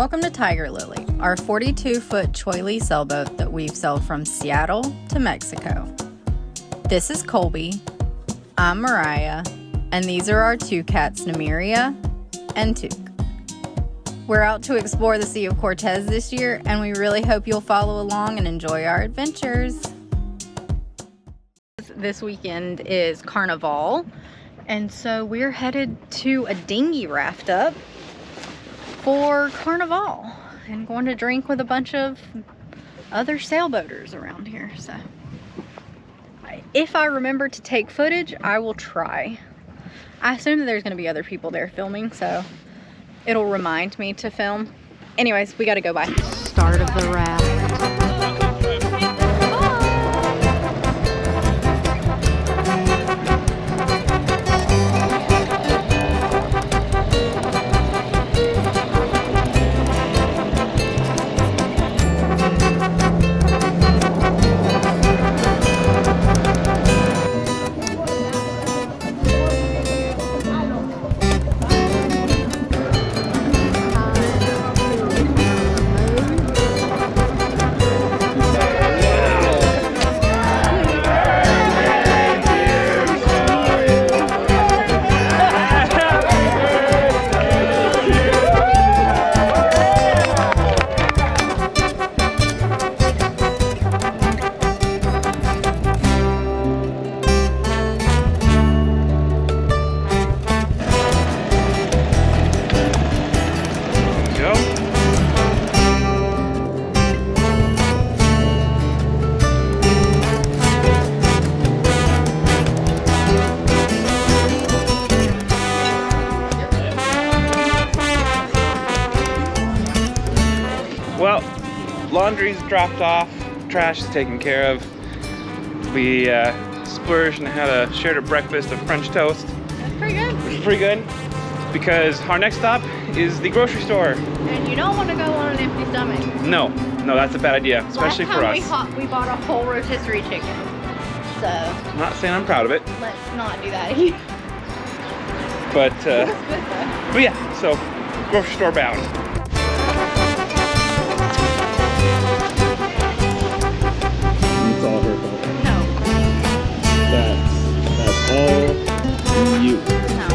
Welcome to Tigerlily, our 42-foot cheoylee sailboat that we've sailed from Seattle to Mexico. This is Colby, I'm Mariah, and these are our two cats, Namiria and Took. We're out to explore the Sea of Cortez this year, and we really hope you'll follow along and enjoy our adventures. This weekend is Carnival, and so we're headed to a dinghy raft up for Carnival and going to drink with a bunch of other sailboaters around here. So if I remember to take footage, I will try. I assume that there's going to be other people there filming, so it'll remind me to film. Anyways, we got to go by. Start of the raft. Well, laundry's dropped off, trash is taken care of. We splurged and shared a breakfast of French toast. That's pretty good. Which is pretty good because our next stop is the grocery store. And you don't want to go on an empty stomach. No, that's a bad idea, especially for us. Last time we bought a whole rotisserie chicken. So I'm not saying I'm proud of it. Let's not do that again. But, It was good though. but yeah, so grocery store bound. It's all her fault. No. That's all you. No.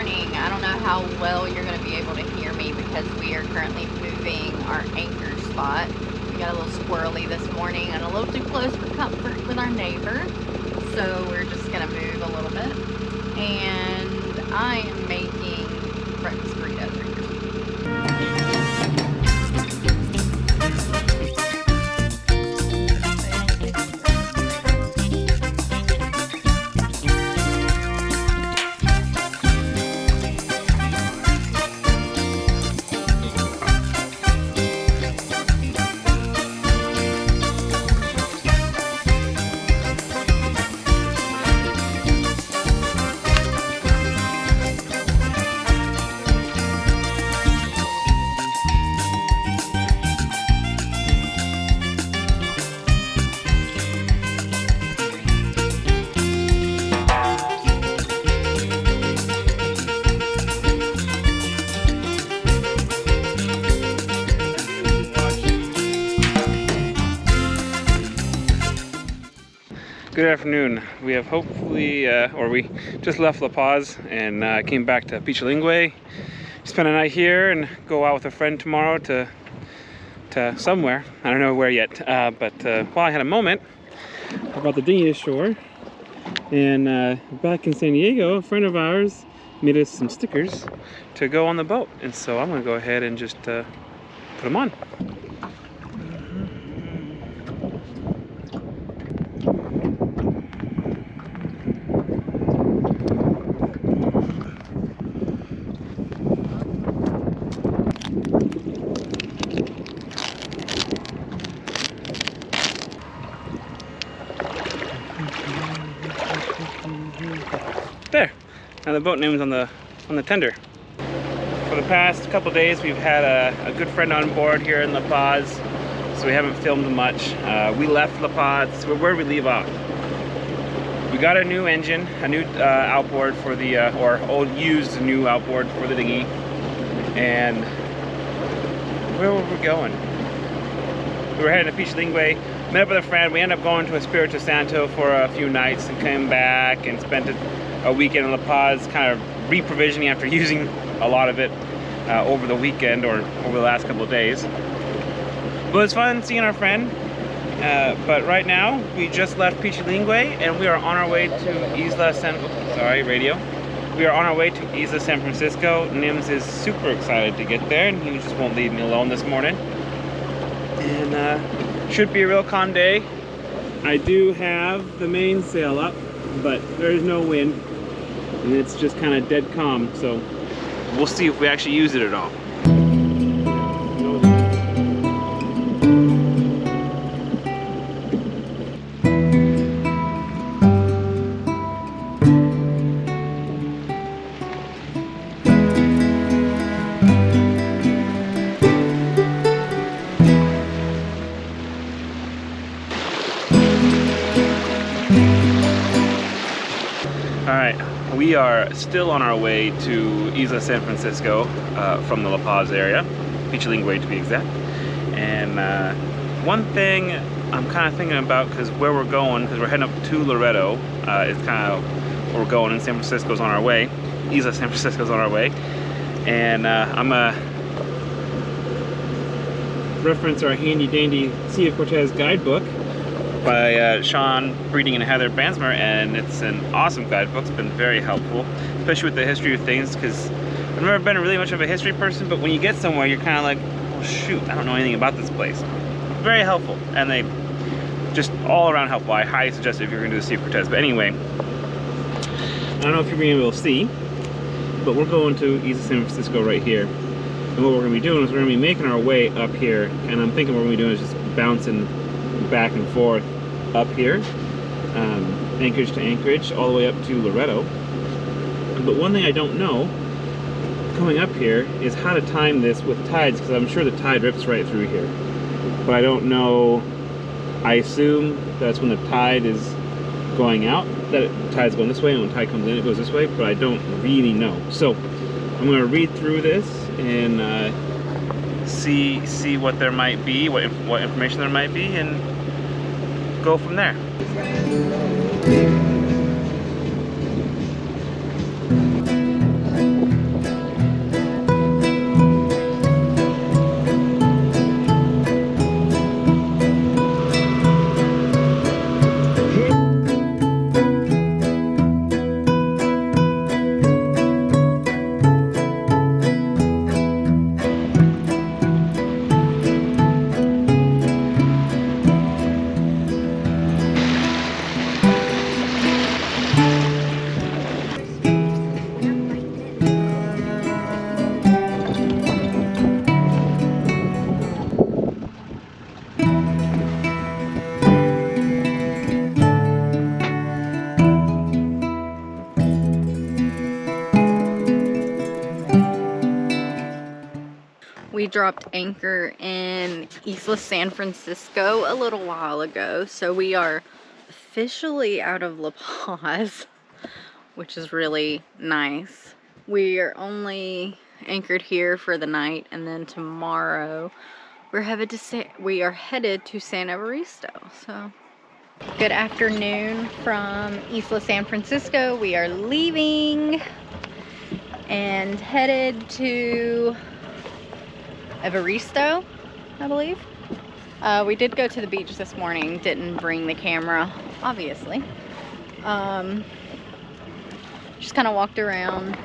morning. I don't know how well you're going to be able to hear me because we are currently moving our anchor spot. We got a little squirrely this morning and a little too close for comfort with our neighbor. So we're just going to move a little bit. And I am making breakfast burritos right now. Good afternoon. We have hopefully, or we just left La Paz and came back to cheoylee. Spend a night here and go out with a friend tomorrow to somewhere. I don't know where yet, but while I had a moment, I brought the dinghy ashore. And back in San Diego, a friend of ours made us some stickers to go on the boat. And so I'm gonna go ahead and just put them on. There. Now the boat name is on the tender. For the past couple days, we've had a good friend on board here in La Paz, so we haven't filmed much. We left La Paz. Where did we leave off? We got a new engine, a new outboard for the, or old used new outboard for the dinghy. And where were we going? We were heading to cheoylee. Met up with a friend. We ended up going to Espiritu Santo for a few nights and came back and spent a weekend in La Paz, kind of reprovisioning after using a lot of it over the weekend or over the last couple of days. But it was fun seeing our friend. But right now, we just left cheoylee and we are on our way to Isla San... Sorry, radio. We are on our way to Isla San Francisco. Nims is super excited to get there and he just won't leave me alone this morning. And should be a real calm day. I do have the mainsail up, but there is no wind and it's just kind of dead calm, so we'll see if we actually use it at all. Alright, we are still on our way to Isla San Francisco from the La Paz area, cheoylee to be exact. And one thing I'm kind of thinking about, because where we're going, because we're heading up to Laredo, is kind of where we're going, and San Francisco's on our way. Isla San Francisco's on our way. And I'm going to reference our handy dandy Sea of Cortez guidebook by Sean Breeding and Heather Bansmer, and it's an awesome guidebook. It's been very helpful, especially with the history of things, because I've never been really much of a history person, but when you get somewhere, you're kind of like, oh shoot, I don't know anything about this place. Very helpful, and they just all around helpful. I highly suggest it if you're going to do the Sea of Cortez. But anyway, I don't know if you're being able to see, but we're going to Isla San Francisco right here. And what we're going to be doing is we're going to be making our way up here, and I'm thinking what we're going to be doing is just bouncing back and forth up here, Anchorage to Anchorage, all the way up to Laredo. But one thing I don't know coming up here is how to time this with tides, because I'm sure the tide rips right through here, but I don't know. I assume that's when the tide is going out, that the tide's going this way, and when the tide comes in it goes this way, but I don't really know. So I'm going to read through this and see what there might be, what information there might be, and go from there. We dropped anchor in Isla San Francisco a little while ago, so we are officially out of La Paz, which is really nice. We are only anchored here for the night, and then tomorrow we are headed to San Evaristo. So good afternoon from Isla San Francisco. We are leaving and headed to Evaristo, I believe. We did go to the beach this morning, didn't bring the camera, obviously. Just kind of walked around.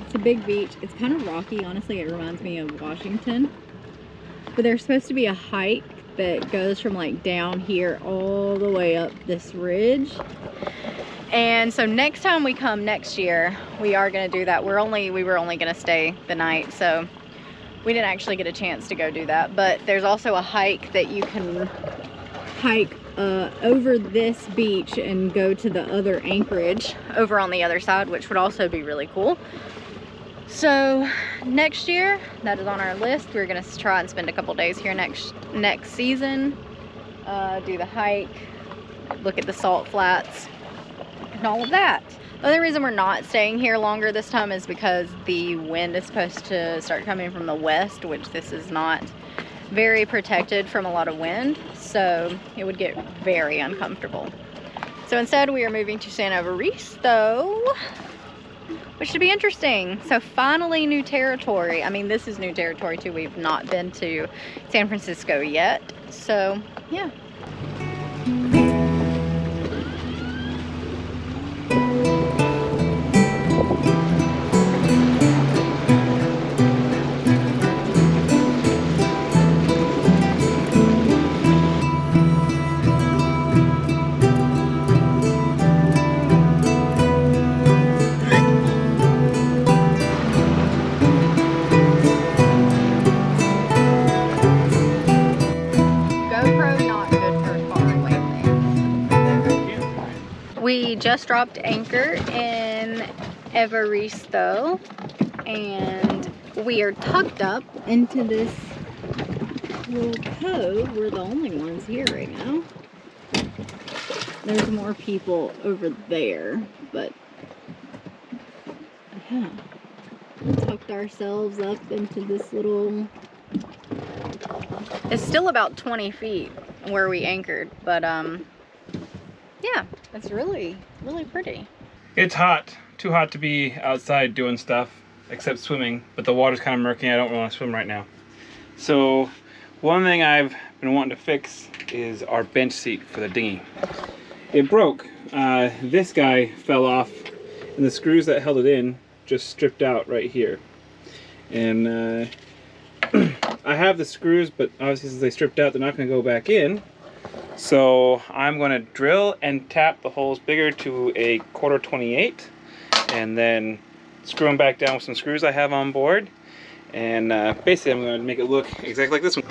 It's a big beach. It's kind of rocky, honestly. It reminds me of Washington. But there's supposed to be a hike that goes from like down here all the way up this ridge. And so next time we come next year, we are going to do that. We were only going to stay the night, so we didn't actually get a chance to go do that. But there's also a hike that you can hike over this beach and go to the other Anchorage over on the other side, which would also be really cool. So next year, that is on our list. We're going to try and spend a couple days here next season, do the hike, look at the salt flats, and all of that. The only reason we're not staying here longer this time is because the wind is supposed to start coming from the west, which this is not very protected from a lot of wind, so it would get very uncomfortable. So instead we are moving to San Evaristo, which should be interesting. So finally new territory. I mean, this is new territory too. We've not been to San Francisco yet, so yeah. We just dropped anchor in Evaristo, and we are tucked up into this little cove. We're the only ones here right now. There's more people over there, but yeah, we tucked ourselves up into this little... It's still about 20 feet where we anchored, but yeah, it's really, really pretty. It's hot. Too hot to be outside doing stuff, except swimming, but the water's kind of murky. I don't want to swim right now. So one thing I've been wanting to fix is our bench seat for the dinghy. It broke. This guy fell off, and the screws that held it in just stripped out right here. And I have the screws, but obviously since they stripped out, they're not going to go back in. So I'm going to drill and tap the holes bigger to a 1/4-28, and then screw them back down with some screws I have on board. And basically I'm going to make it look exactly like this one.